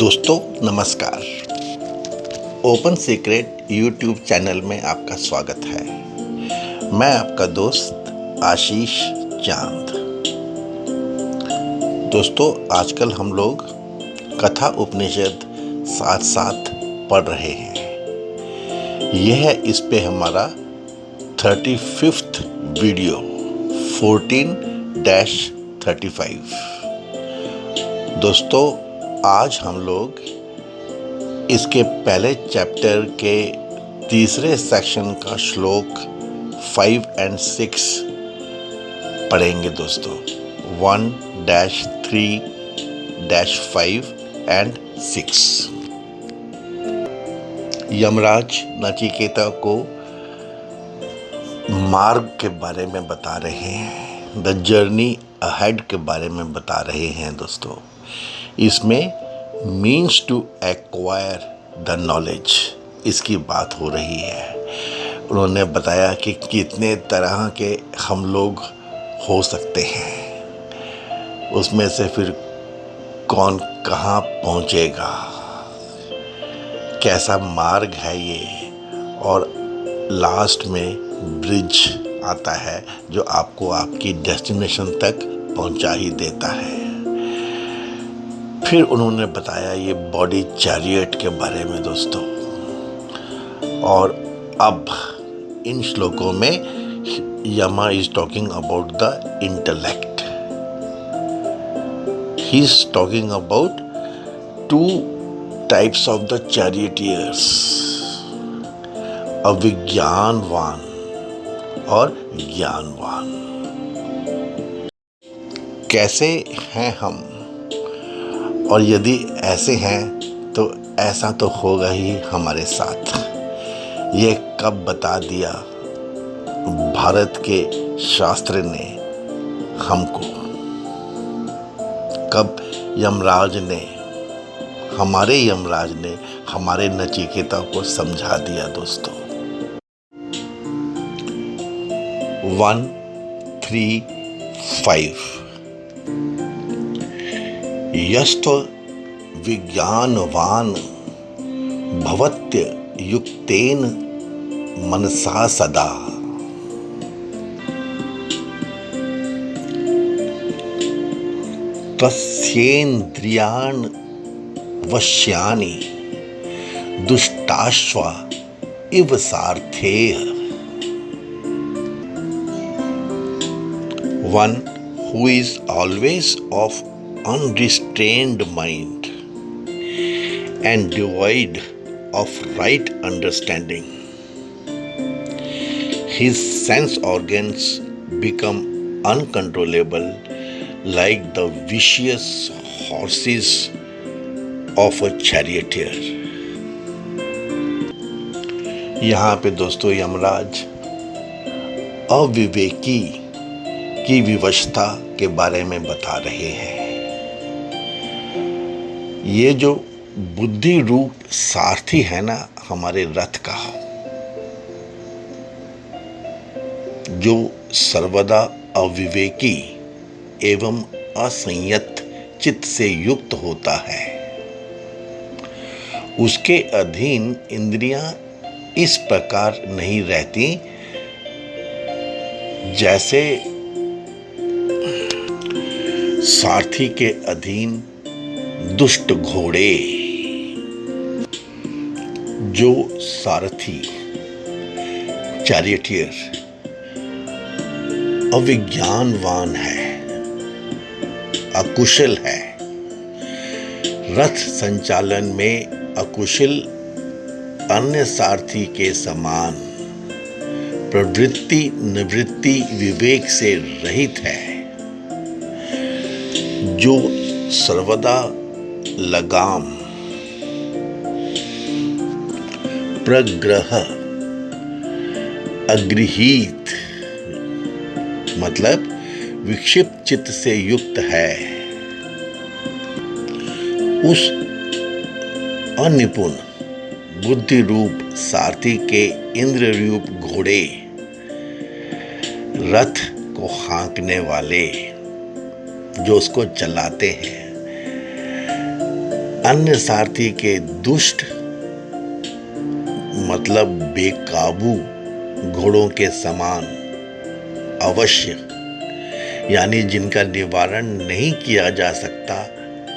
दोस्तों नमस्कार। Open secret YouTube channel में आपका स्वागत है। मैं आपका दोस्त आशीष चांद। दोस्तों आजकल हम लोग कथा उपनिषद साथ साथ पढ़ रहे हैं। यह है इस पे हमारा 35th वीडियो 14-35। दोस्तों आज हम लोग इसके पहले चैप्टर के तीसरे सेक्शन का श्लोक 5 और 6 पढ़ेंगे दोस्तों। 1-3-5 और 6। यमराज नचिकेता को मार्ग के बारे में बता रहे हैं, द जर्नी अहेड के बारे में बता रहे हैं दोस्तों। इसमें means to acquire the knowledge इसकी बात हो रही है। उन्होंने बताया कि कितने तरह के हम लोग हो सकते हैं, उसमें से फिर कौन कहाँ पहुँचेगा, कैसा मार्ग है ये, और लास्ट में ब्रिज आता है जो आपको आपकी डेस्टिनेशन तक पहुँचा ही देता है। फिर उन्होंने बताया ये बॉडी चैरियट के बारे में दोस्तों। और अब इन श्लोकों में Yama is talking about the intellect. He is talking about 2 types of the charioteers, अविज्ञानवान और ज्ञानवान। कैसे हैं हम, और यदि ऐसे हैं तो ऐसा तो होगा ही हमारे साथ। ये कब बता दिया भारत के शास्त्र ने हमको, कब यमराज ने, हमारे यमराज ने हमारे नचिकेता को समझा दिया दोस्तों। 1-3-5। यस्तो विज्ञानवान भवत्य युक्तेन मनसा सदा, तस्येन्द्रियान् वश्यानि दुष्टाश्व इव सार्थेय। One who is always of unrestrained mind and devoid of right understanding. His sense organs become uncontrollable like the vicious horses of a charioteer. यहाँ पे दोस्तों यमराज अविवेकी की विवशता के बारे में बता रहे हैं। ये जो बुद्धि रूप सारथी है ना हमारे रथ का, जो सर्वदा अविवेकी एवं असंयत चित्त से युक्त होता है, उसके अधीन इंद्रियां इस प्रकार नहीं रहती जैसे सारथी के अधीन दुष्ट घोड़े। जो सारथी चैरियटियर अविज्ञानवान है, अकुशल है, रथ संचालन में अकुशल अन्य सारथी के समान प्रवृत्ति निवृत्ति विवेक से रहित है, जो सर्वदा लगाम प्रग्रह अगृहीत मतलब विक्षिप्त चित्त से युक्त है, उस अनिपुण बुद्धि रूप सारथी के इंद्र रूप घोड़े रथ को हाँकने वाले जो उसको चलाते हैं, अन्य सारथी के दुष्ट मतलब बेकाबू घोड़ों के समान अवश्य, यानी जिनका निवारण नहीं किया जा सकता,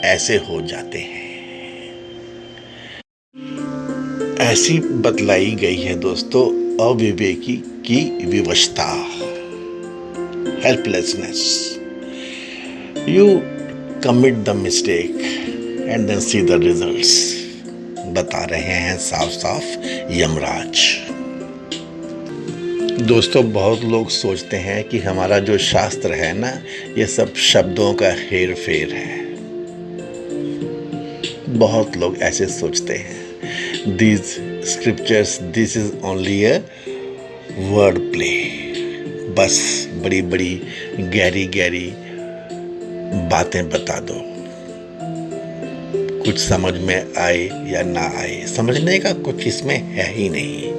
ऐसे हो जाते हैं। ऐसी बतलाई गई है दोस्तों अविवेकी की विवशता, helplessness. You commit the mistake and then see the results, बता रहे हैं साफ साफ यमराज। दोस्तों, बहुत लोग सोचते हैं कि हमारा जो शास्त्र है ना, ये सब शब्दों का हेर फेर है। बहुत लोग ऐसे सोचते हैं, these scriptures, this is only a word play। बस बड़ी बड़ी गहरी गहरी बातें बता दो, कुछ समझ में आए या ना आए, समझने का कुछ इसमें है ही नहीं।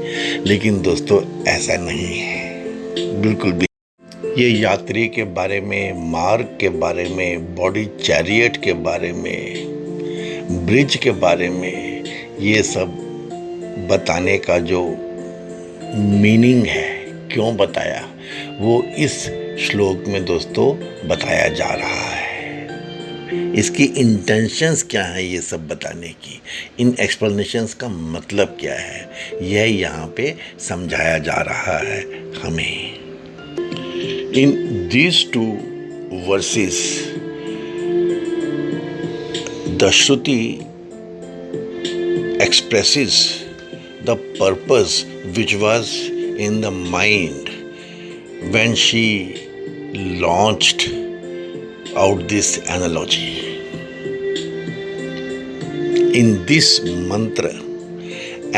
लेकिन दोस्तों, ऐसा नहीं है बिल्कुल भी। ये यात्री के बारे में, मार्ग के बारे में, बॉडी चैरियट के बारे में, ब्रिज के बारे में, ये सब बताने का जो मीनिंग है, क्यों बताया, वो इस श्लोक में दोस्तों बताया जा रहा है। इसकी इंटेंशंस क्या है ये सब बताने की, इन एक्सप्लेनेशंस का मतलब क्या है, यह यहाँ पे समझाया जा रहा है हमें। In these two versus the Shruti expresses the purpose which was in the mind when she launched out this analogy. In this mantra,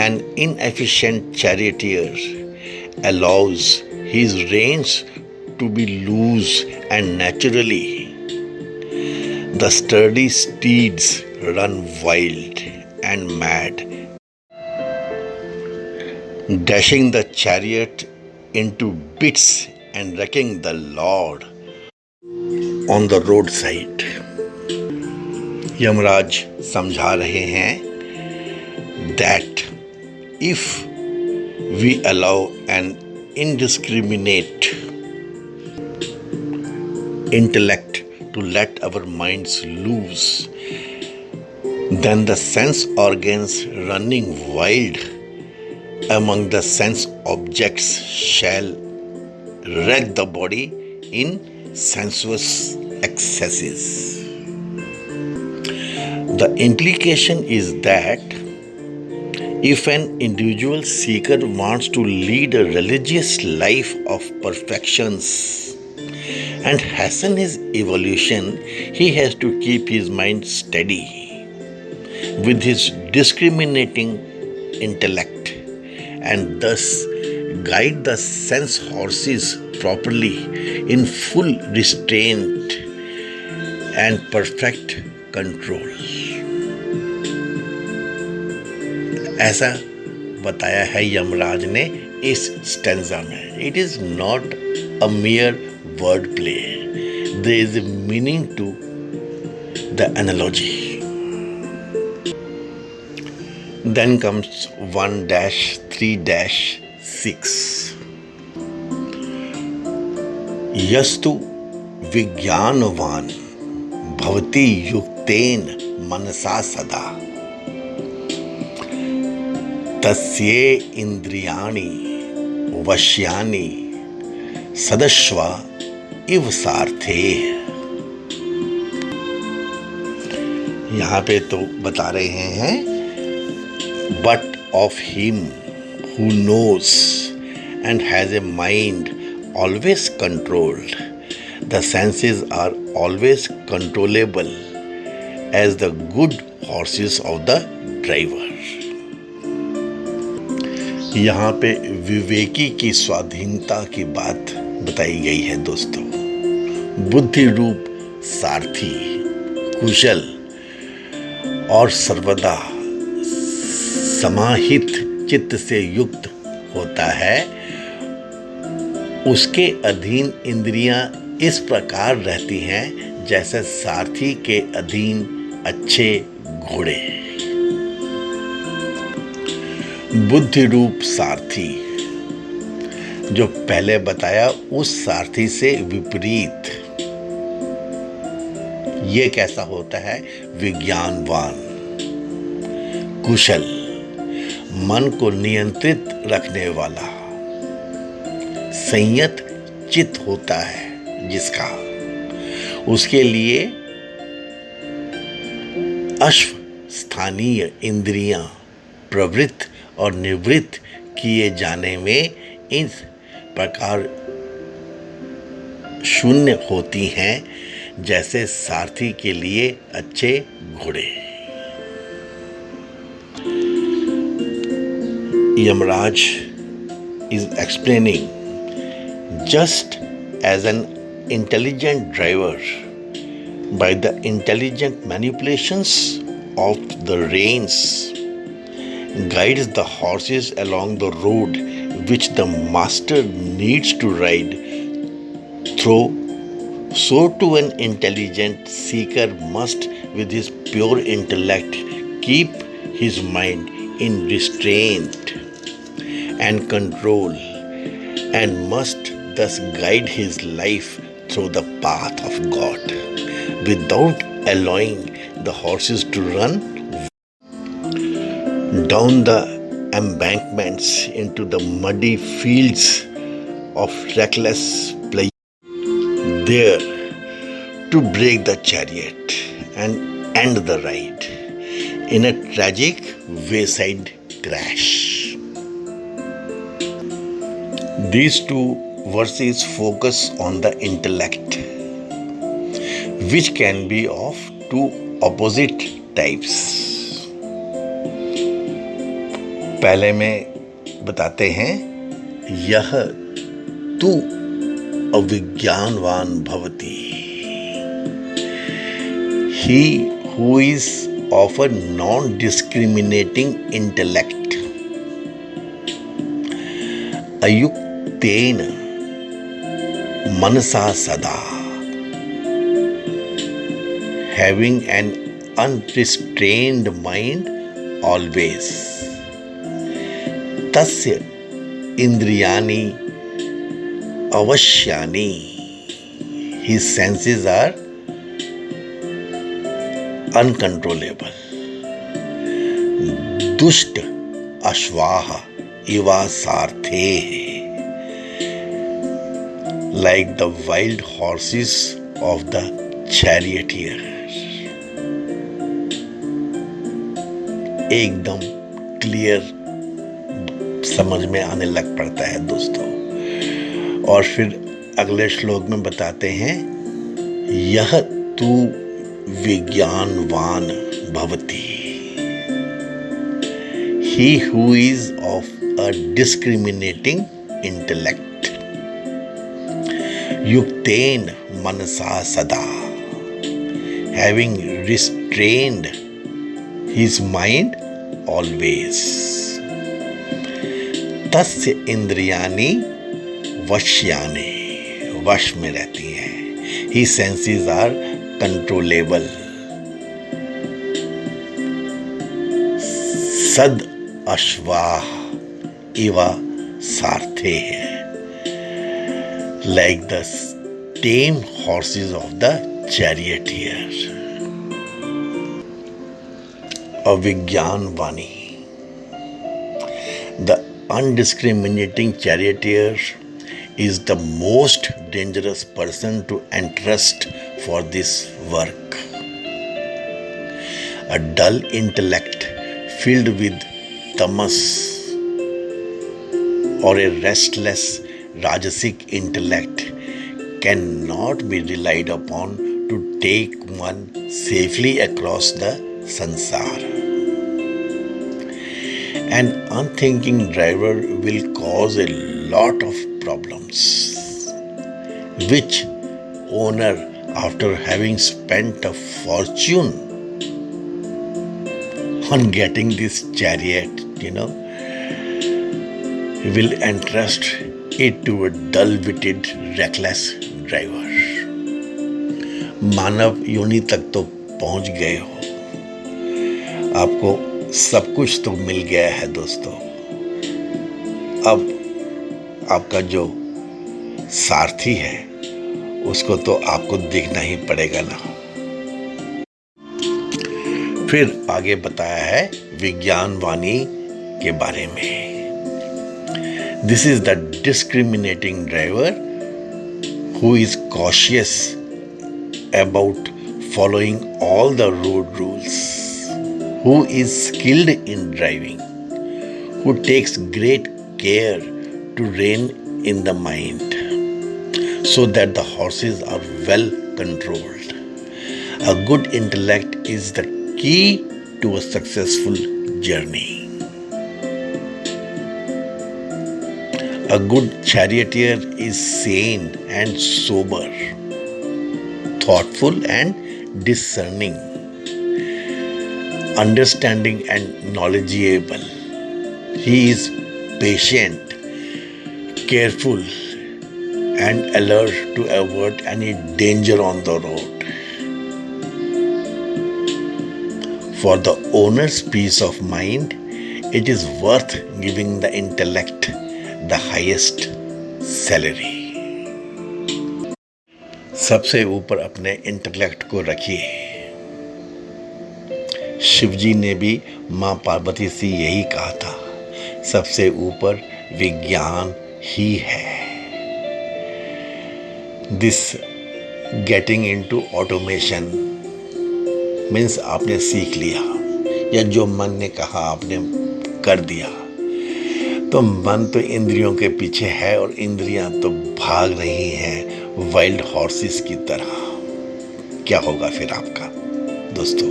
an inefficient charioteer allows his reins to be loose, and naturally the sturdy steeds run wild and mad, dashing the chariot into bits and wrecking the Lord on the roadside। Yamraj समझा रहे हैं that if we allow an indiscriminate intellect to let our minds loose, then the sense organs running wild among the sense objects shall wreck the body in sensuous excesses. The implication is that if an individual seeker wants to lead a religious life of perfections and hasten his evolution, he has to keep his mind steady with his discriminating intellect, and thus guide the sense horses properly in full restraint and perfect control। ऐसा बताया है यमराज ने इस stanza में। It is not a mere word play, there is a meaning to the analogy। Then comes 1-3-6। यस्तु विज्ञानवान भवति युक्तेन मनसा सदा, तस्ये इंद्रियाणि वश्यानि सदश्वा इव सार्थे। यहाँ पे तो बता रहे हैं, but of him who knows and has a mind always controlled, the senses are always controllable as the good horses of the driver। यहाँ पे विवेकी की स्वाधीनता की बात बताई गई है दोस्तों। बुद्धि रूप सारथी कुशल और सर्वदा समाहित चित्त से युक्त होता है, उसके अधीन इंद्रियां इस प्रकार रहती हैं जैसे सारथी के अधीन अच्छे घोड़े। बुद्धि रूप सारथी, जो पहले बताया उस सारथी से विपरीत ये कैसा होता है? विज्ञानवान, कुशल, मन को नियंत्रित रखने वाला, संयत चित्त होता है जिसका, उसके लिए अश्व स्थानीय इंद्रियां प्रवृत्त और निवृत्त किए जाने में इस प्रकार शून्य होती हैं जैसे सारथी के लिए अच्छे घोड़े। Yamraj is explaining, just as an intelligent driver, by the intelligent manipulations of the reins, guides the horses along the road which the master needs to ride through, so too an intelligent seeker must, with his pure intellect, keep his mind in restraint and control, and must thus guide his life through the path of God, without allowing the horses to run down the embankments into the muddy fields of reckless play, there to break the chariot and end the ride in a tragic wayside crash. These two verses focus on the intellect, which can be of two opposite types. पहले में बताते हैं, यह तू अविज्ञानवान भवति, he who is of a non-discriminating intellect, अयुक्तेन मनसा सदा, having an unrestrained mind always, तस्य इंद्रियाणि अवश्यानि, his senses are uncontrollable, दुष्ट अश्वाह इवा सारथे, like the wild horses of the charioteer. एकदम क्लियर समझ में आने लग पड़ता है दोस्तों। और फिर अगले श्लोक में बताते हैं, यह तू विज्ञानवान भवति, he who is of a discriminating intellect, युक्तेन मनसा सदा, having restrained his mind always, तस्य इंद्रियाणि वश्यानि, वश में रहती हैं, his senses are controllable, सद अश्वाह इवा सारथे, like the tame horses of the charioteer. अविज्ञानवाणी, the undiscriminating charioteer is the most dangerous person to entrust for this work. A dull intellect filled with tamas, or a restless rajasic intellect cannot be relied upon to take one safely across the sansar. An unthinking driver will cause a lot of problems, which owner, after having spent a fortune on getting this chariot, will entrust it to a dull-witted, reckless driver. मानव योनि तक तो पहुंच गए हो, आपको सब कुछ तो मिल गया है दोस्तों, अब आपका जो सारथी है उसको तो आपको देखना ही पड़ेगा ना। फिर आगे बताया है विज्ञान वाणी के बारे में। This is the discriminating driver who is cautious about following all the road rules, who is skilled in driving, who takes great care to rein in the mind so that the horses are well controlled. A good intellect is the key to a successful journey. A good charioteer is sane and sober, thoughtful and discerning, understanding and knowledgeable. He is patient, careful, and alert to avoid any danger on the road. For the owner's peace of mind, it is worth giving the intellect the highest salary. सबसे ऊपर अपने intellect को रखिए। शिवजी ने भी मां पार्वती से यही कहा था, सबसे ऊपर विज्ञान ही है। This getting into automation means आपने सीख लिया, या जो मन ने कहा आपने कर दिया। तो मन तो इंद्रियों के पीछे है और इंद्रियां तो भाग रही हैं वाइल्ड हॉर्सेस की तरह। क्या होगा फिर आपका दोस्तों?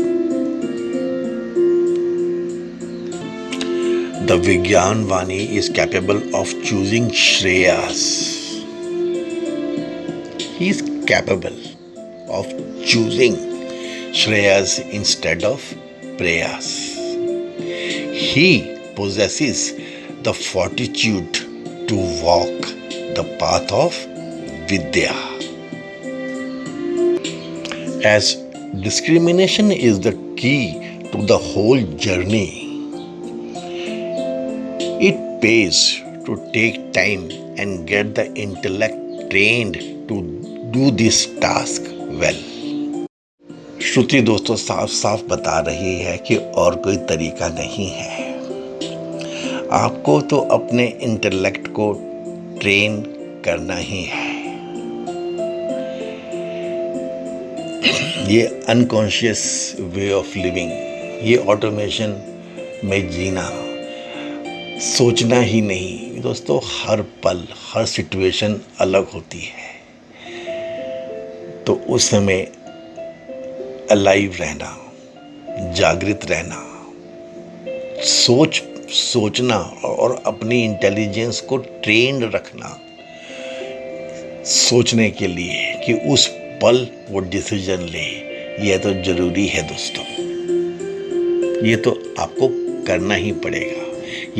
द विज्ञान वाणी इज कैपेबल ऑफ चूजिंग श्रेयस। He is capable of choosing श्रेयस इंस्टेड ऑफ प्रेयस। He possesses the fortitude to walk the path of Vidya. As discrimination is the key to the whole journey, it pays to take time and get the intellect trained to do this task well. श्रुति दोस्तों साफ साफ बता रही है कि और कोई तरीका नहीं है। आपको तो अपने इंटेलेक्ट को ट्रेन करना ही है। ये अनकॉन्शियस वे ऑफ लिविंग, ये ऑटोमेशन में जीना, सोचना ही नहीं दोस्तों। हर पल हर सिचुएशन अलग होती है, तो उस समय अलाइव रहना, जागृत रहना, सोचना और अपनी इंटेलिजेंस को ट्रेंड रखना सोचने के लिए कि उस पल वो डिसीजन ले, यह तो जरूरी है दोस्तों। ये तो आपको करना ही पड़ेगा।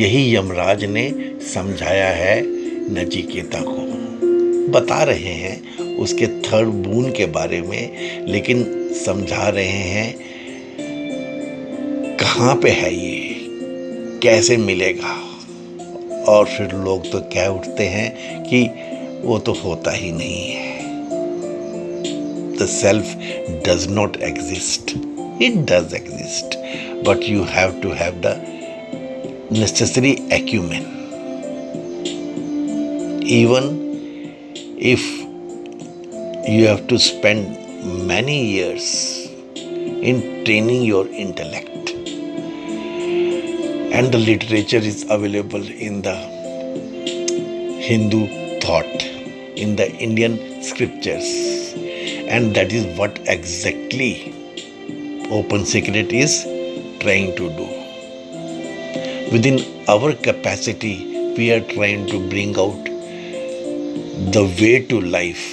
यही यमराज ने समझाया है नचिकेता को, बता रहे हैं उसके थर्ड बून के बारे में, लेकिन समझा रहे हैं कहाँ पे है ये, कैसे मिलेगा। और फिर लोग तो कह उठते हैं कि वो तो होता ही नहीं है। The self does not exist. It does exist, but you have to have the necessary acumen. Even if you have to spend many years in training your intellect. And the literature is available in the Hindu thought, in the Indian scriptures, and that is what exactly Open Secret is trying to do. Within our capacity, we are trying to bring out the way to life,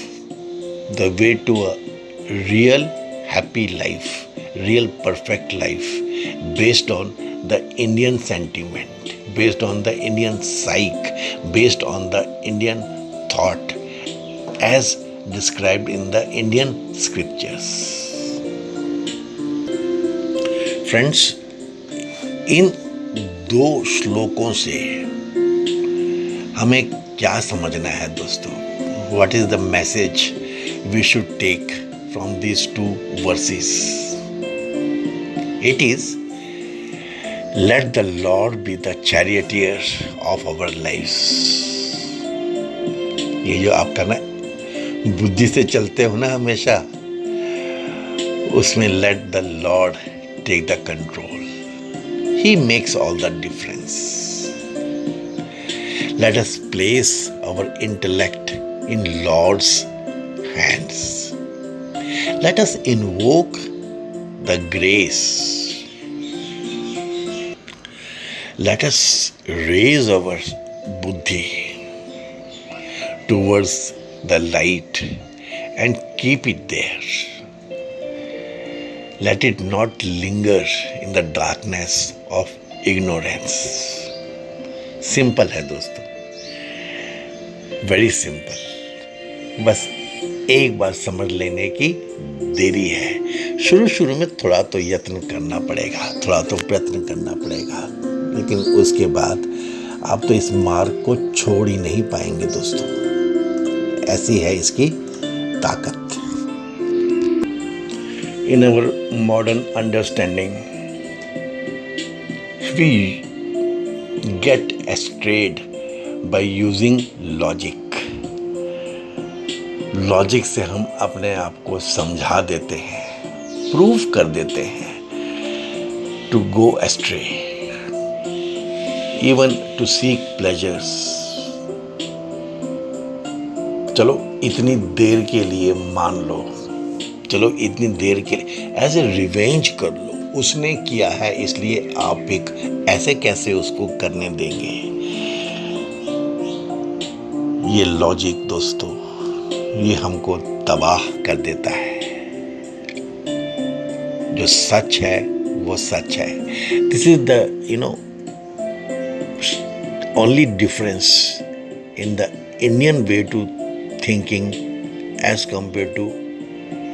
the way to a real happy life, real perfect life, based on the Indian sentiment, based on the Indian psyche, based on the Indian thought as described in the Indian scriptures. Friends, इन 2 श्लोकों से हमें क्या समझना है दोस्तों? What is the message we should take from these 2 verses? It is, let the lord be the charioteer of our lives. ये जो आप करना बुद्धि से चलते हो ना हमेशा, उसमें let the lord take the control. He makes all the difference. Let us place our intellect in Lord's hands. Let us invoke the grace. Let us raise our buddhi towards the light and keep it there. Let it not linger in the darkness of ignorance. Simple है दोस्तों, very simple. बस एक बार समझ लेने की देरी है। शुरू में थोड़ा तो यत्न करना पड़ेगा, थोड़ा तो प्रयत्न करना पड़ेगा, लेकिन उसके बाद आप तो इस मार्ग को छोड़ ही नहीं पाएंगे दोस्तों। ऐसी है इसकी ताकत। In our modern understanding, we get strayed by using logic. Logic से हम अपने आप को समझा देते हैं, प्रूव कर देते हैं, to go astray, even to seek pleasures. चलो इतनी देर के लिए मान लो, चलो इतनी देर के लिए ऐसे रिवेंज कर लो, उसने किया है इसलिए आप एक ऐसे कैसे उसको करने देंगे? ये लॉजिक दोस्तों, ये हमको तबाह कर देता है। जो सच है वो सच है। This is the only difference in the Indian way to thinking as compare to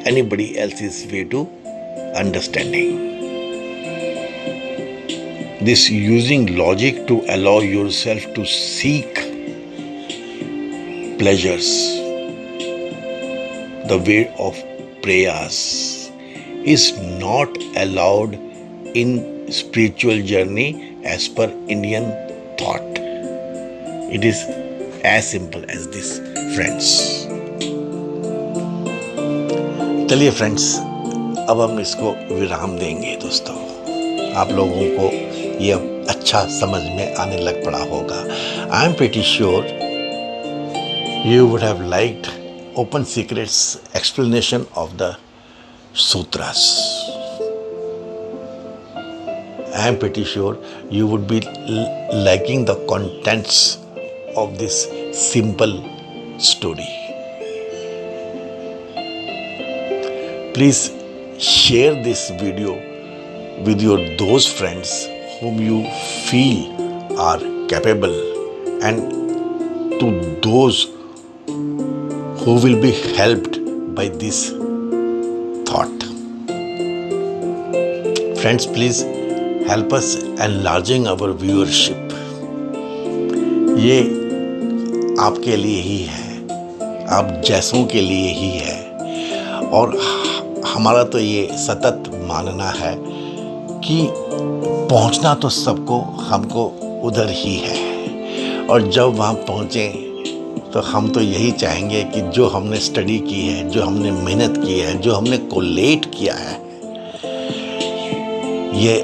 anybody else's way to understanding. This using logic to allow yourself to seek pleasures, the way of prayers, is not allowed in spiritual journey as per Indian thought. It is as simple as this, friends. चलिए friends, अब हम इसको विराम देंगे दोस्तों। आप लोगों को ये अच्छा समझ में आने लग पड़ा होगा। I am pretty sure you would have liked open secrets explanation of the sutras. I am pretty sure you would be liking the contents of this simple story. Please share this video with those friends whom you feel are capable, and to those who will be helped by this thought. Friends, please help us enlarging our viewership. ये आपके लिए ही है, आप जैसों के लिए ही है, और हमारा तो ये सतत मानना है कि पहुंचना तो सबको हमको उधर ही है, और जब वहाँ पहुँचें तो हम तो यही चाहेंगे कि जो हमने स्टडी की है, जो हमने मेहनत की है, जो हमने कोलेट किया है, ये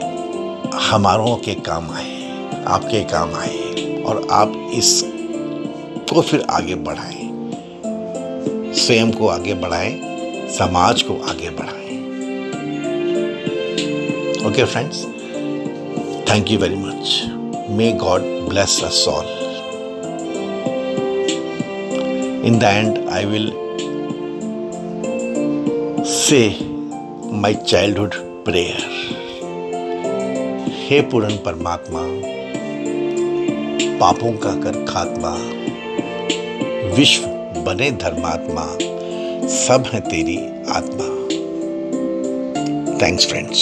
हमारों के काम आए, आपके काम आए, और आप इसको फिर आगे बढ़ाएं, स्वयं को आगे बढ़ाएं, समाज को आगे बढ़ाएं। Okay friends, thank you very much. May God bless us all. In the and I will say my childhood prayer. हे पूर्ण परमात्मा, पापों का कर खात्मा, विश्व बने धर्मात्मा, सब है तेरी आत्मा। Thanks friends.